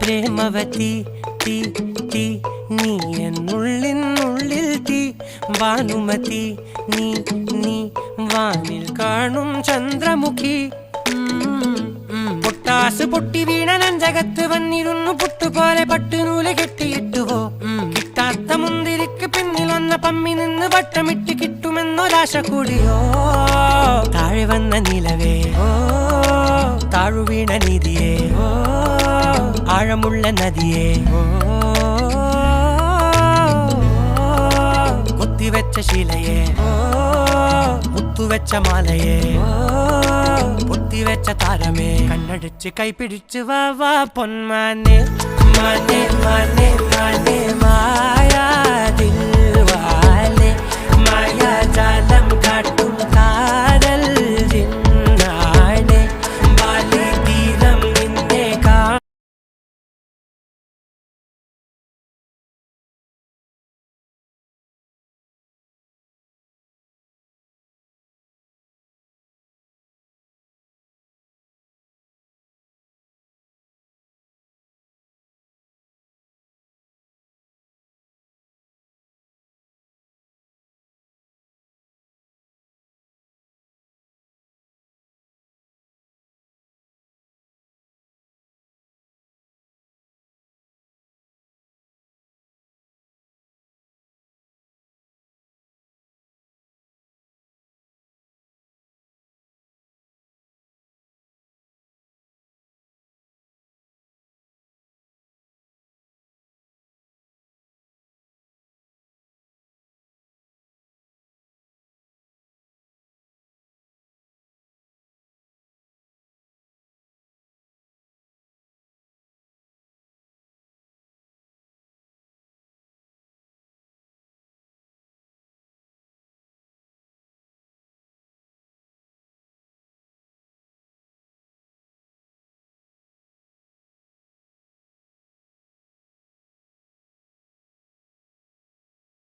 പ്രേമവതി തീ തീ നീ എന്നുള്ളിൽ തീ ഭാനുമതി നീ നീ വാനിൽ കാണും ചന്ദ്രമുഖി പൊട്ടാസ് പൊട്ടി വീണ നെഞ്ചകത്ത് വന്നിരുന്നു പുട്ടുപോലെ പട്ടുനൂല് കെട്ടിയിട്ടുവോ കിട്ടാത്ത മുന്തിരിക്ക് പിന്നിൽ വന്ന പമ്മി നിന്ന് വട്ടമിട്ട് കിട്ടുമെന്നൊരാശ കൂടിയോ താഴെ വന്ന നിലവേ താഴു വീണ നിധിയേ ആഴമുള്ള നദിയേ കൊത്തിവെച്ച ശിലയേ മുത്തുവെച്ച മാലയേ പൊത്തിവെച്ച താരമേ കണ്ണടിച്ച് കൈപിടിച്ച് വാ വാ പൊന്മാനെ മാനെ മാനെ മാനെ മായാ ദിൽവാലെ മായാ ജാലം കാട്ടി